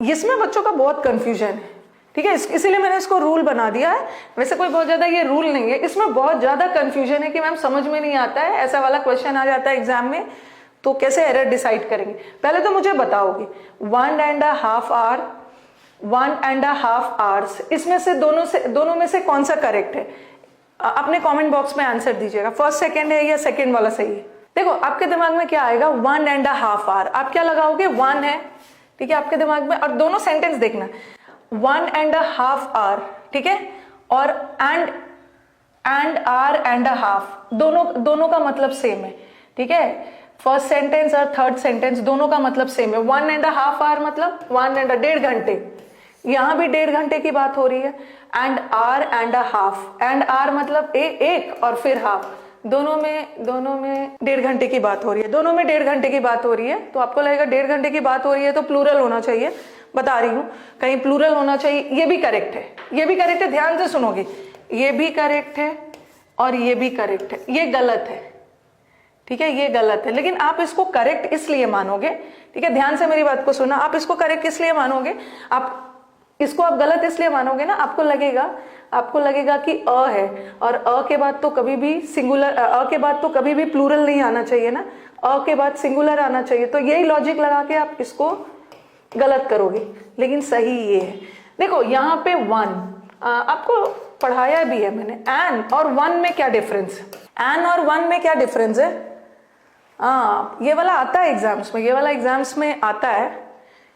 इसमें बच्चों का बहुत कंफ्यूजन है, ठीक है, इसीलिए मैंने इसको रूल बना दिया है। वैसे कोई बहुत ज्यादा ये रूल नहीं है, इसमें बहुत ज्यादा कंफ्यूजन है कि मैम समझ में नहीं आता है, ऐसा वाला क्वेश्चन आ जाता है एग्जाम में, तो कैसे एरर डिसाइड करेंगे। पहले तो मुझे बताओगे 1.5 आवर 1.5 आवर्स, इसमें से दोनों में से कौन सा करेक्ट है? अपने कमेंट बॉक्स में आंसर दीजिएगा, फर्स्ट सेकंड है या सेकंड वाला सही है। देखो आपके दिमाग में क्या आएगा, 1.5 आवर, आप क्या लगाओगे, 1 है, ठीक है आपके दिमाग में, और दोनों सेंटेंस देखना 1.5 आवर, ठीक है, और एंड आर एंड हाफ, दोनों का मतलब सेम है, ठीक है, फर्स्ट सेंटेंस और थर्ड सेंटेंस दोनों का मतलब सेम है। 1.5 आवर मतलब 1.5 घंटे, यहां भी 1.5 घंटे की बात हो रही है। An hour half, an hour मतलब एक और फिर हाफ, दोनों में 1.5 घंटे की बात हो रही है, दोनों में 1.5 घंटे की बात हो रही है, तो आपको लगेगा 1.5 घंटे की बात हो रही है तो प्लूरल होना चाहिए, बता रही हूं कहीं प्लूरल होना चाहिए। ये भी करेक्ट है, ये भी करेक्ट है, ध्यान से सुनोगे, ये भी करेक्ट है और ये भी करेक्ट है, ये गलत है, ठीक है, ये गलत है, लेकिन आप इसको करेक्ट इसलिए मानोगे, ठीक है, ध्यान से मेरी बात को सुना, आप इसको करेक्ट इसलिए मानोगे, आप इसको आप गलत इसलिए मानोगे ना, आपको लगेगा कि अ है, और अ के बाद तो कभी भी सिंगुलर, अ के बाद तो कभी भी प्लूरल नहीं आना चाहिए ना, अ के बाद सिंगुलर आना चाहिए, तो यही लॉजिक लगा के आप इसको गलत करोगे, लेकिन सही ये है। देखो यहाँ पे 1 आपको पढ़ाया भी है मैंने, एन और 1 में क्या डिफरेंस है, एन और 1 में क्या डिफरेंस है, ये वाला आता है एग्जाम्स में, ये वाला एग्जाम्स में आता है।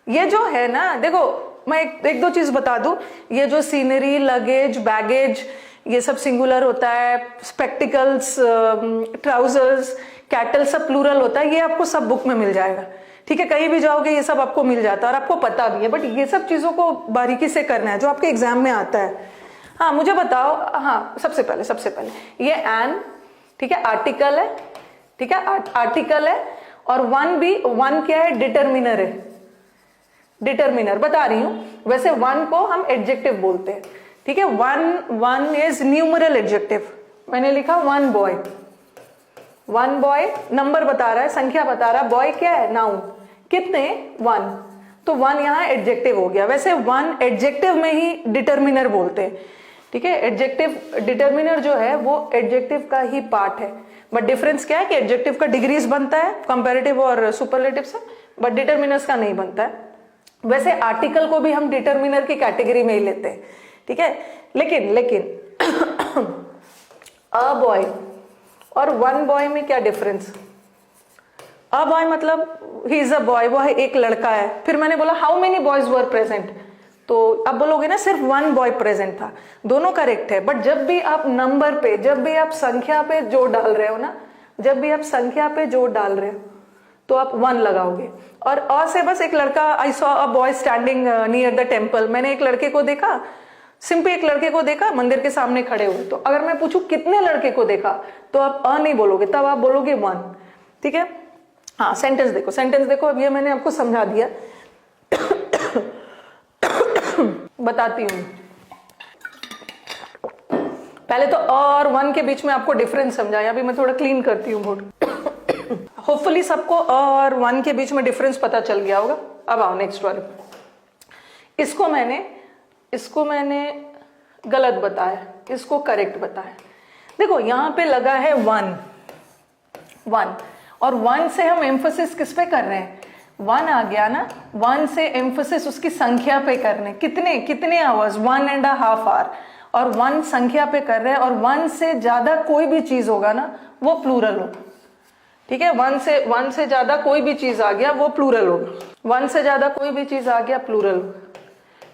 ये जो है ना, देखो मैं एक दो चीज बता दूं, ये जो सीनरी, लगेज, बैगेज, ये सब सिंगुलर होता है, स्पेक्टिकल्स, ट्राउजर्स, कैटल सब प्लूरल होता है, ये आपको सब बुक में मिल जाएगा, ठीक है, कहीं भी जाओगे ये सब आपको मिल जाता है और आपको पता भी है, बट ये सब चीजों को बारीकी से करना है जो आपके एग्जाम में आता है। हाँ मुझे बताओ, हाँ सबसे पहले ये एन, ठीक है, आर्टिकल है, ठीक है, आर्टिकल है, और 1 क्या है, डिटरमिनर है, डिटरमिनर बता रही हूं। वैसे 1 को हम एडजेक्टिव बोलते हैं, ठीक है, 1 इज न्यूमरल एडजेक्टिव, मैंने लिखा 1 बॉय, नंबर बता रहा है, संख्या बता रहा है, बॉय क्या है, नाउन, कितने, 1, तो 1 यहां एडजेक्टिव हो गया। वैसे 1 एडजेक्टिव में ही डिटरमिनर बोलते हैं, ठीक है, एडजेक्टिव, डिटरमिनर जो है वो एडजेक्टिव का ही पार्ट है, बट डिफरेंस क्या है कि एडजेक्टिव का डिग्रीज बनता है कंपैरेटिव और सुपरलेटिव से, बट डिटरमिनर्स का नहीं बनता है। वैसे आर्टिकल को भी हम डिटरमिनर की कैटेगरी में ही लेते हैं, ठीक है, लेकिन अ बॉय और 1 बॉय में क्या डिफरेंस, अ बॉय मतलब ही इज अ बॉय, वो है एक लड़का है, फिर मैंने बोला how many boys were present, तो अब बोलोगे ना सिर्फ 1 बॉय प्रेजेंट था, दोनों करेक्ट है, बट जब भी आप नंबर पे, जब भी आप संख्या पे जोर डाल रहे हो ना, जब भी आप संख्या पे जोर डाल रहे हो तो आप 1 लगाओगे। और अ से बस एक लड़का, I saw a boy standing near the temple, मैंने एक लड़के को देखा, सिंपल एक लड़के को देखा मंदिर के सामने खड़े हुए, तो अगर मैं पूछूं कितने लड़के को देखा तो आप अ नहीं बोलोगे, तब आप बोलोगे 1, ठीक है। हाँ सेंटेंस देखो, अब ये मैंने आपको समझा दिया। बताती हूं, पहले तो अ और 1 के बीच में आपको डिफरेंस समझाया, अभी मैं थोड़ा क्लीन करती हूँ बोर्ड। होपफुली सबको अ और 1 के बीच में डिफरेंस पता चल गया होगा। अब आओ नेक्स्ट वाले, इसको मैंने गलत बताया, इसको करेक्ट बताया। देखो यहां पे लगा है 1 और 1 से हम एम्फोसिस किस पे कर रहे हैं, 1 आ गया ना, 1 से एम्फोसिस उसकी संख्या पे कर रहे हैं, कितने आवर्स, 1.5 आवर, और 1 संख्या पे कर रहे हैं, और 1 से ज्यादा कोई भी चीज होगा ना वो प्लूरल होगा, ठीक है, 1 से ज्यादा कोई भी चीज आ गया वो प्लूरल होगा, 1 से ज्यादा कोई भी चीज आ गया प्लूरल होगा,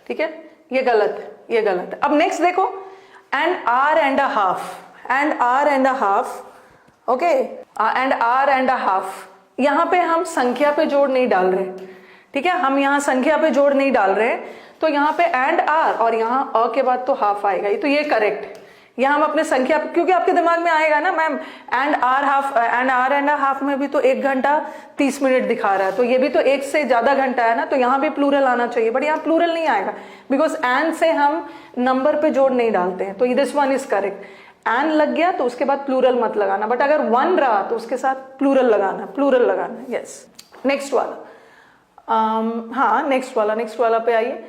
ठीक है, ये गलत है। अब नेक्स्ट देखो, an hour and a half, okay, an hour and a half, यहां पे हम संख्या पे जोड़ नहीं डाल रहे, ठीक है, हम यहां संख्या पे जोड़ नहीं डाल रहे, तो यहां पे एंड आर और यहां अ के बाद तो हाफ आएगा, तो ये करेक्ट है। यहां हम अपने संख्या, क्योंकि आपके दिमाग में आएगा ना ma'am an hour and half में भी तो 1 घंटा 30 मिनट दिखा रहा है, तो ये भी तो 1 से ज्यादा घंटा है ना, तो यहां भी प्लूरल आना चाहिए, बट यहां प्लूरल नहीं आएगा, बिकॉज एंड से हम नंबर पे जोड़ नहीं डालते हैं, तो दिस 1 इज करेक्ट। एन लग गया तो उसके बाद प्लूरल मत लगाना, बट अगर 1 रहा तो उसके साथ प्लूरल लगाना, यस। नेक्स्ट वाला, हाँ नेक्स्ट वाला पे आइए।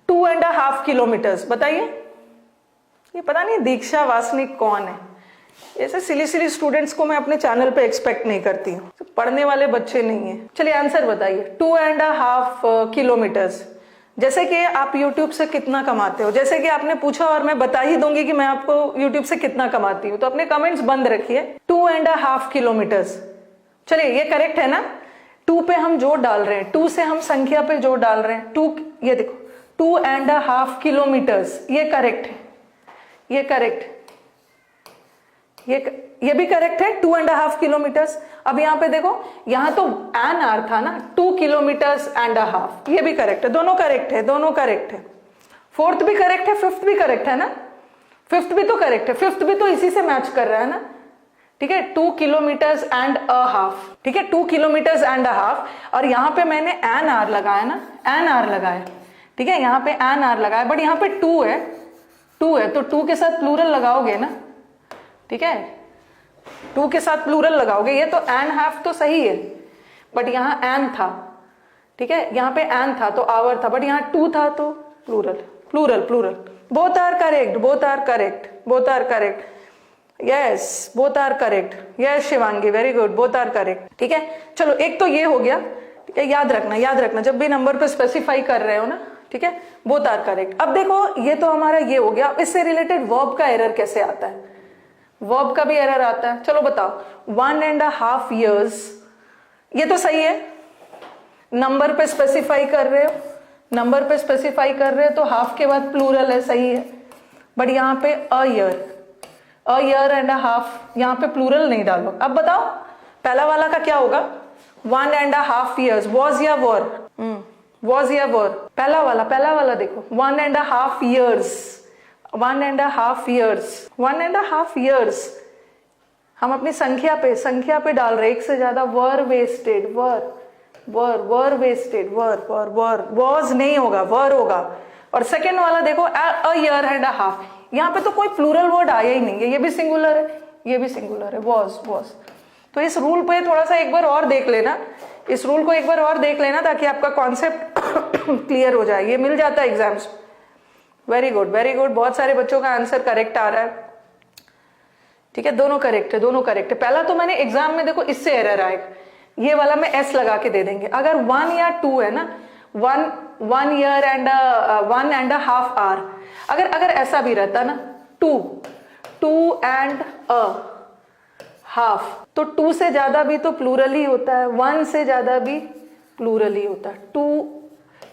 2.5 किलोमीटर्स, बताइए। ये पता नहीं दीक्षा वासनिक कौन है। ऐसे सिली स्टूडेंट्स को मैं अपने चैनल पे एक्सपेक्ट नहीं करती हूँ, पढ़ने वाले बच्चे नहीं है। चलिए आंसर बताइए। 2.5 किलोमीटर्स। जैसे कि आप YouTube से कितना कमाते हो, जैसे कि आपने पूछा और मैं बता ही दूंगी कि मैं आपको YouTube से कितना कमाती हूँ, तो अपने कमेंट्स बंद रखिए। 2.5 किलोमीटर्स। चलिए ये करेक्ट है ना। 2 पे हम जोड़ डाल रहे हैं, 2 से हम संख्या पे जोड़ डाल रहे हैं। 2, ये देखो 2.5 किलोमीटर्स, ये करेक्ट है, ये करेक्ट, ये भी करेक्ट है। 2.5 किलोमीटर्स। अब यहाँ पे देखो, यहाँ तो एन आर था ना, 2 किलोमीटर्स एंड अ हाफ, ये भी करेक्ट है। दोनों करेक्ट है, दोनों करेक्ट है। फोर्थ भी करेक्ट है, फिफ्थ भी करेक्ट है ना। फिफ्थ भी तो करेक्ट है, फिफ्थ भी तो इसी से मैच कर रहा है ना। ठीक है, 2 किलोमीटर्स एंड अ हाफ। ठीक है, 2 किलोमीटर्स एंड अ हाफ। और यहाँ पे मैंने एन आर लगाया ना, एन आर लगाया। ठीक है, यहाँ पे एन आर लगाया, बट यहाँ पे 2 है, 2 है, तो 2 के साथ प्लूरल लगाओगे ना। ठीक है, 2 के साथ प्लूरल लगाओगे। ये तो एन हाफ तो सही है, बट यहाँ एन था। ठीक है, यहाँ पे एन था तो आवर था, बट यहाँ 2 था तो plural, plural, plural. Both are correct, both are correct, both are correct. Yes, both are correct. Yes Shivangi, very good, both are correct. ठीक है, चलो एक तो ये हो गया। ठीक है, याद रखना, याद रखना जब भी नंबर पे स्पेसिफाई कर रहे हो ना। ठीक है, बोथ आर करेक्ट। अब देखो ये तो हमारा ये हो गया। इससे रिलेटेड वर्ब का एरर कैसे आता है? वर्ब का भी एरर आता है। चलो बताओ। 1.5 years, ये तो सही है। नंबर पे स्पेसिफाई कर रहे हो, नंबर पे स्पेसिफाई कर रहे हो तो हाफ के बाद प्लूरल है, सही है। बट यहाँ पे अ ईयर एंड अ हाफ, यहाँ पे प्लूरल नहीं डालो। अब बताओ पहला वाला का क्या होगा? 1.5 years, वॉज या वर? वॉज या वर? पहला वाला देखो, 1.5 years, 1.5 years, 1.5 years। हम अपनी संख्या पे डाल रहे, एक से ज्यादा। Were wasted, were wasted, were was नहीं होगा, वर होगा। और सेकेंड वाला देखो, a year and a half, यहाँ पे तो कोई प्लूरल वर्ड आया ही नहीं है। ये भी सिंगुलर है, ये भी सिंगुलर है, वॉज। तो इस रूल पे थोड़ा सा एक बार और देख लेना, इस रूल को एक बार और देख लेना, ताकि आपका कॉन्सेप्ट क्लियर हो जाए। ये मिल जाता है exams. Very good, very good. बहुत सारे बच्चों का आंसर करेक्ट आ रहा है। ठीक है, दोनों करेक्ट है, दोनों करेक्ट है। पहला तो मैंने एग्जाम में देखो इससे एरर आएगा, ये वाला में एस लगा के दे देंगे। अगर 1 या 2 है ना, 1 year एंड 1.5 hour, अगर ऐसा भी रहता ना, 2 एंड अ हाफ, तो 2 से ज्यादा भी तो प्लूरल ही होता है, 1 से ज्यादा भी प्लूरल ही होता है। 2,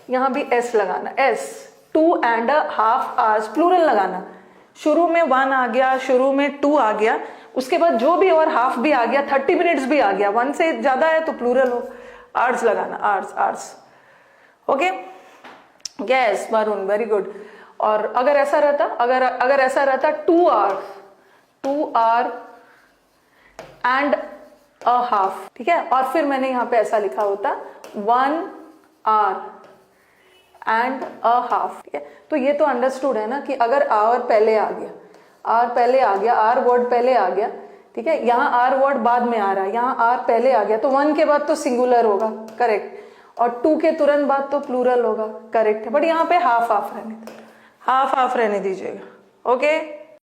यहां भी एस लगाना, एस। 2.5 hours, प्लूरल लगाना। शुरू में 1 आ गया, शुरू में 2 आ गया, उसके बाद जो भी और हाफ भी आ गया, 30 मिनट्स भी आ गया, 1 से ज्यादा है तो प्लूरल हो, आर्स लगाना, hours. Okay, yes Varun, very good. और अगर ऐसा रहता, अगर ऐसा रहता 2 hour एंड अ हाफ, ठीक है, और फिर मैंने यहां पे ऐसा लिखा होता 1 hour एंड अ हाफ। ठीक है, तो ये तो अंडरस्टूड है ना कि अगर आवर पहले आ गया, आर वर्ड पहले आ गया, ठीक है, यहाँ आर वर्ड बाद में आ रहा है, यहाँ आर पहले आ गया, तो 1 के बाद तो सिंगुलर होगा, करेक्ट, और 2 के तुरंत बाद तो प्लूरल होगा, करेक्ट है। बट यहाँ पे हाफ रहने दीजिएगा। ओके।